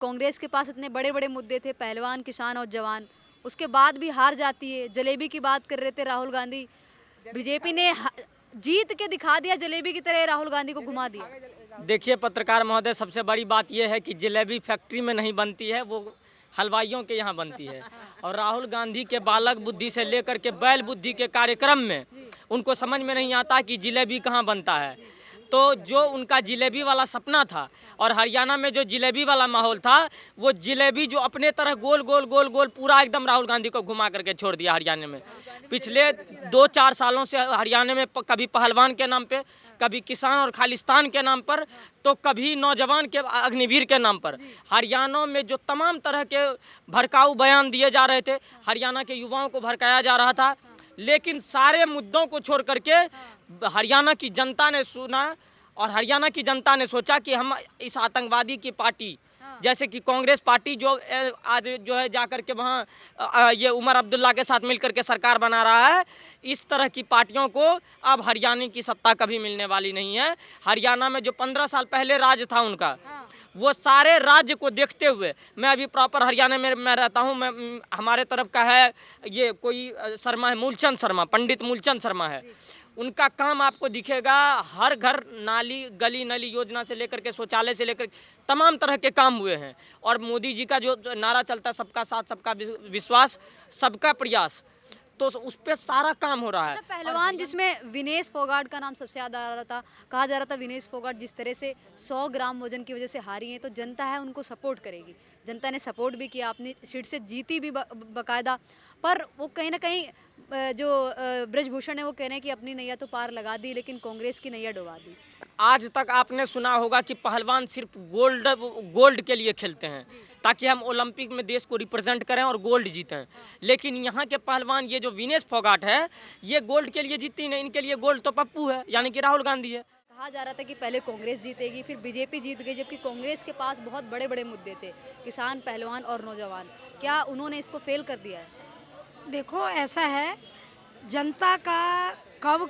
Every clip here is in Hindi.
कांग्रेस के पास इतने बड़े बड़े मुद्दे थे, पहलवान, किसान और जवान, उसके बाद भी हार जाती है। जलेबी की बात कर रहे थे राहुल गांधी, बीजेपी ने जीत के दिखा दिया, जलेबी की तरह राहुल गांधी को घुमा दिया। देखिए पत्रकार महोदय, सबसे बड़ी बात यह है कि जलेबी फैक्ट्री में नहीं बनती है, वो हलवाइयों के यहाँ बनती है। और राहुल गांधी के बालक बुद्धि से लेकर के बैल बुद्धि के कार्यक्रम में उनको समझ में नहीं आता कि जलेबी कहाँ बनता है। तो जो उनका जिलेबी वाला सपना था और हरियाणा में जो जिलेबी वाला माहौल था, वो जिलेबी जो अपने तरह गोल गोल गोल गोल पूरा एकदम राहुल गांधी को घुमा करके छोड़ दिया हरियाणा में। पिछले 2-4 सालों से हरियाणा में कभी पहलवान के नाम पे, कभी किसान और खालिस्तान के नाम पर, तो कभी नौजवान के अग्निवीर के नाम पर हरियाणा में जो तमाम तरह के भड़काऊ बयान दिए जा रहे थे, हरियाणा के युवाओं को भड़काया जा रहा था। लेकिन सारे मुद्दों को छोड़ करके हरियाणा की जनता ने सुना और हरियाणा की जनता ने सोचा कि हम इस आतंकवादी की पार्टी जैसे कि कांग्रेस पार्टी जो आज जो है जाकर के वहाँ ये उमर अब्दुल्ला के साथ मिलकर के सरकार बना रहा है, इस तरह की पार्टियों को अब हरियाणा की सत्ता कभी मिलने वाली नहीं है। हरियाणा में जो 15 साल पहले राज था उनका, वो सारे राज्य को देखते हुए, मैं अभी प्रॉपर हरियाणा में मैं रहता हूँ, मैं हमारे तरफ का है ये कोई शर्मा है, मूलचंद शर्मा, पंडित मूलचंद शर्मा है। उनका काम आपको दिखेगा, हर घर नाली, गली नली योजना से लेकर के शौचालय से लेकर तमाम तरह के काम हुए हैं। और मोदी जी का जो नारा चलता है, सबका साथ, सबका विश्वास, सबका प्रयास, तो उस पर सारा काम हो रहा है। अच्छा, पहलवान जिसमें विनेश फोगाट का नाम सबसे ज़्यादा आ रहा था, कहा जा रहा था विनेश फोगाट जिस तरह से 100 ग्राम वजन की वजह से हारी हैं, तो जनता है उनको सपोर्ट करेगी। जनता ने सपोर्ट भी किया, अपनी सीट से जीती भी बकायदा। पर वो कहीं ना कहीं जो ब्रजभूषण है वो कह रहे हैं कि अपनी नैया तो पार लगा दी, लेकिन कांग्रेस की नैया डुबा दी। आज तक आपने सुना होगा कि पहलवान सिर्फ गोल्ड के लिए खेलते हैं, ताकि हम ओलंपिक में देश को रिप्रेजेंट करें और गोल्ड जीतें। लेकिन यहाँ के पहलवान, ये जो विनेश फोगाट है, ये गोल्ड के लिए जीती नहीं, इनके लिए गोल्ड तो पप्पू है, यानी कि राहुल गांधी है। कहा जा रहा था कि पहले कांग्रेस जीतेगी, फिर बीजेपी जीत गई, जबकि कांग्रेस के पास बहुत बड़े बड़े मुद्दे थे, किसान, पहलवान और नौजवान। क्या उन्होंने इसको फेल कर दिया है? देखो, ऐसा है, जनता का कब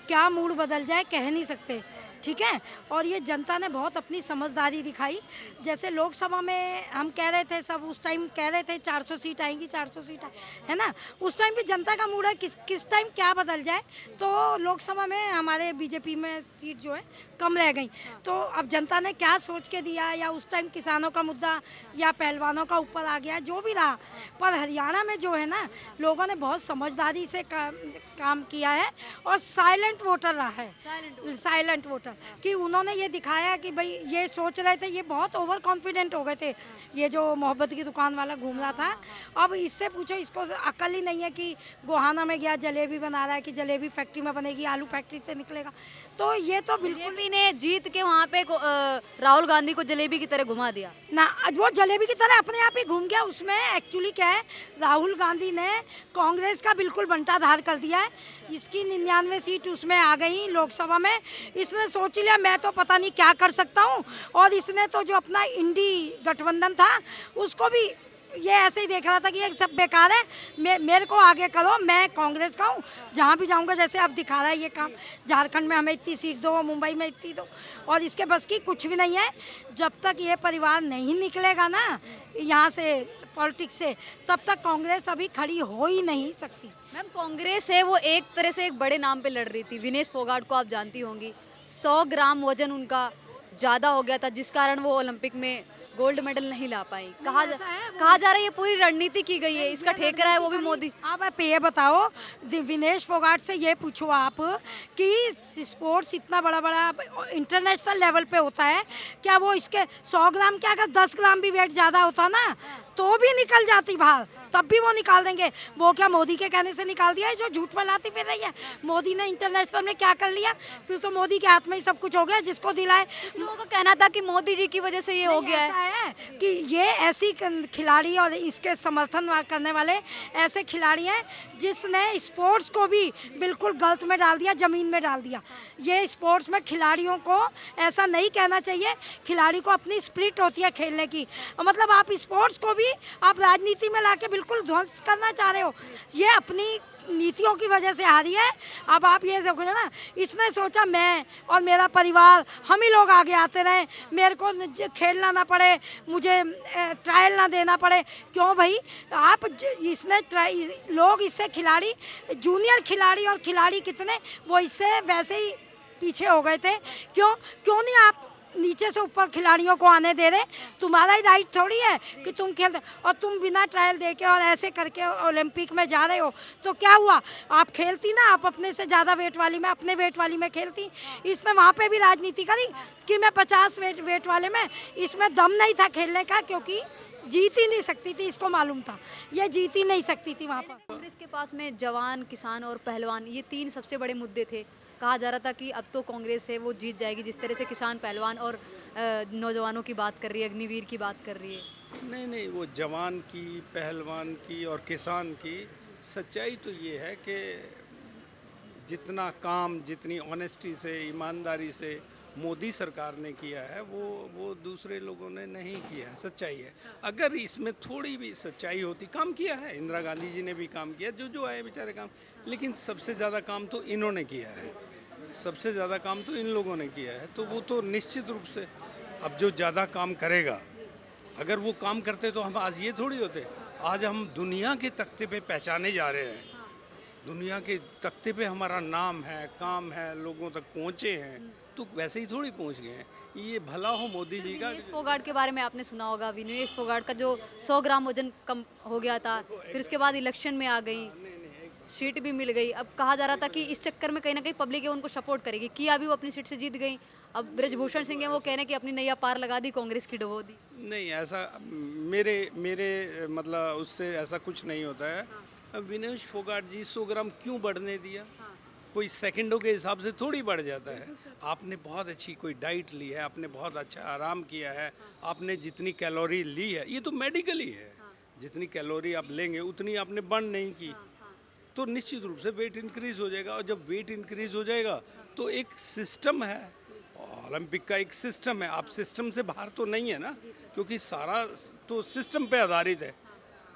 क्या मूड बदल जाए कह नहीं सकते, ठीक है। और ये जनता ने बहुत अपनी समझदारी दिखाई। जैसे लोकसभा में हम कह रहे थे, सब उस टाइम कह रहे थे 400 सीट आएंगी, 400 सीट है ना, उस टाइम भी जनता का मूड है किस टाइम क्या बदल जाए। तो लोकसभा में हमारे बीजेपी में सीट जो है कम रह गई, तो अब जनता ने क्या सोच के दिया, या उस टाइम किसानों का मुद्दा या पहलवानों का ऊपर आ गया, जो भी रहा। पर हरियाणा में जो है ना, लोगों ने बहुत समझदारी से काम किया है और साइलेंट वोटर रहा है, साइलेंट वोटर, कि उन्होंने ये दिखाया कि भाई ये सोच रहे थे, ये बहुत ओवर कॉन्फिडेंट हो गए थे, ये जो मोहब्बत की दुकान वाला घूम रहा था। अब इससे पूछो, इसको अकल ही नहीं है कि गोहाना में गया जलेबी बना रहा है कि जलेबी फैक्ट्री में बनेगी, आलू फैक्ट्री से निकलेगा। तो ये तो बिल्कुल ने जीत के वहाँ पे राहुल गांधी को जलेबी की तरह घुमा दिया ना, वो जलेबी की तरह अपने आप ही घूम गया। उसमें एक्चुअली क्या है, राहुल गांधी ने कांग्रेस का बिल्कुल बंटाधार कर दिया है। इसकी 99 सीट उसमें आ गई लोकसभा में, इसने सोच लिया मैं तो पता नहीं क्या कर सकता हूँ। और इसने तो जो अपना इंडी गठबंधन था, उसको भी ये ऐसे ही देख रहा था कि ये सब बेकार है, मेरे को आगे करो, मैं कांग्रेस का हूँ, जहाँ भी जाऊँगा। जैसे अब दिखा रहा है ये काम, झारखंड में हमें इतनी सीट दो, मुंबई में इतनी दो, और इसके बस की कुछ भी नहीं है। जब तक ये परिवार नहीं निकलेगा ना यहाँ से, पॉलिटिक्स से, तब तक कांग्रेस अभी खड़ी हो ही नहीं सकती। मैम, कांग्रेस है वो एक तरह से एक बड़े नाम पे लड़ रही थी। विनेश फोगाट को आप जानती होंगी, 100 ग्राम वजन उनका ज़्यादा हो गया था, जिस कारण वो ओलंपिक में गोल्ड मेडल नहीं ला पाई। कहा जा रहा है ये पूरी रणनीति की गई है, इसका ठेका है वो भी मोदी। आप ये बताओ, विनेश फोगाट से ये पूछो आप कि स्पोर्ट्स इतना बड़ा बड़ा इंटरनेशनल लेवल पे होता है, क्या वो इसके 100 ग्राम क्या, अगर 10 ग्राम भी वेट ज़्यादा होता ना तो भी निकल जाती बाहर, तब भी वो निकाल देंगे। वो क्या मोदी के कहने से निकाल दिया है, जो झूठ फैलाती फिर रही है। मोदी ने इंटरनेशनल में क्या कर लिया, फिर तो मोदी के हाथ में ही सब कुछ हो गया, जिसको दिलाए। लोगों का कहना था कि मोदी जी की वजह से ये हो गया है कि ये ऐसी खिलाड़ी और इसके समर्थन करने वाले ऐसे खिलाड़ी हैं जिसने स्पोर्ट्स को भी बिल्कुल गलत में डाल दिया, ज़मीन में डाल दिया। ये स्पोर्ट्स में खिलाड़ियों को ऐसा नहीं कहना चाहिए, खिलाड़ी को अपनी स्प्रिट होती है खेलने की। मतलब आप स्पोर्ट्स को भी आप राजनीति में लाके बिल्कुल ध्वंस करना चाह रहे हो। ये अपनी नीतियों की वजह से हारी है। अब आप ये देखो ना, इसने सोचा मैं और मेरा परिवार हम ही लोग आगे आते रहे, मेरे को खेलना ना पड़े, मुझे ट्रायल ना देना पड़े। क्यों भाई, आप इसने लोग इससे खिलाड़ी, जूनियर खिलाड़ी और खिलाड़ी कितने वो इससे वैसे ही पीछे हो गए थे। क्यों नहीं आप नीचे से ऊपर खिलाड़ियों को आने दे रहे? तुम्हारा ही राइट थोड़ी है कि तुम खेल, और तुम बिना ट्रायल दे के और ऐसे करके ओलंपिक में जा रहे हो। तो क्या हुआ, आप खेलती ना, आप अपने से ज़्यादा वेट वाली में, अपने वेट वाली में खेलती। इसने वहाँ पे भी राजनीति करी कि मैं 50 वेट वाले में, इसमें दम नहीं था खेलने का, क्योंकि जीत ही नहीं सकती थी, इसको मालूम था ये जीत ही नहीं सकती थी वहाँ पर। कांग्रेस के पास में जवान, किसान और पहलवान, ये 3 सबसे बड़े मुद्दे थे। कहा जा रहा था कि अब तो कांग्रेस है वो जीत जाएगी, जिस तरह से किसान, पहलवान और नौजवानों की बात कर रही है, अग्निवीर की बात कर रही है। नहीं, वो जवान की, पहलवान की और किसान की सच्चाई तो ये है कि जितना काम, जितनी ऑनेस्टी से, ईमानदारी से मोदी सरकार ने किया है वो दूसरे लोगों ने नहीं किया है। सच्चाई है। अगर इसमें थोड़ी भी सच्चाई होती, काम किया है, इंदिरा गांधी जी ने भी काम किया, जो आए बेचारे काम, लेकिन सबसे ज़्यादा काम तो इन्होंने किया है, सबसे ज़्यादा काम तो इन लोगों ने किया है। तो वो तो निश्चित रूप से अब जो ज़्यादा काम करेगा, अगर वो काम करते तो हम आज ये थोड़ी होते। आज हम दुनिया के तख्ते पे पहचाने जा रहे हैं, दुनिया के तख्ते पे हमारा नाम है, काम है, लोगों तक पहुँचे हैं, तो वैसे ही थोड़ी पहुँच गए हैं। ये भला हो मोदी जी का। विनेश फोगाट के बारे में आपने सुना होगा, विनेश फोगाट का जो 100 ग्राम वजन कम हो गया था, फिर उसके बाद इलेक्शन में आ गई, सीट भी मिल गई। अब कहा जा रहा था कि इस चक्कर में कहीं ना कहीं पब्लिक है उनको सपोर्ट करेगी, किया भी वो अपनी सीट से जीत गई। अब ब्रजभूषण सिंह है वो कह रहे हैं कि अपनी नैया पार लगा दी, कांग्रेस की डुबो दी। नहीं, ऐसा मेरे मतलब उससे ऐसा कुछ नहीं होता है। विनेश फोगाट जी 100 ग्राम क्यों बढ़ने दिया? कोई सेकंडों के हिसाब से थोड़ी बढ़ जाता है। आपने बहुत अच्छी कोई डाइट ली है, आपने बहुत अच्छा आराम किया है, आपने जितनी कैलोरी ली है, ये तो मेडिकली है, जितनी कैलोरी आप लेंगे उतनी आपने बर्न नहीं की, तो निश्चित रूप से वेट इंक्रीज हो जाएगा। और जब वेट इंक्रीज हो जाएगा तो एक सिस्टम है, ओलंपिक का एक सिस्टम है। आप सिस्टम से बाहर तो नहीं है ना, क्योंकि सारा तो सिस्टम पे आधारित है।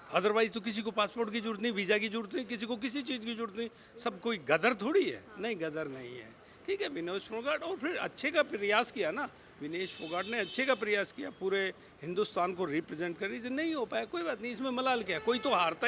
अदरवाइज तो किसी को पासपोर्ट की जरूरत नहीं, वीज़ा की जरूरत नहीं, किसी को किसी चीज़ की जरूरत नहीं। सब कोई गदर थोड़ी है, नहीं गदर नहीं है। ठीक है, विनेश फोगाट और फिर अच्छे का प्रयास किया ना, विनेश फोगाट ने अच्छे का प्रयास किया, पूरे हिंदुस्तान को रिप्रेजेंट करी। नहीं हो पाया, कोई बात नहीं, इसमें मलाल क्या, कोई तो हारता ही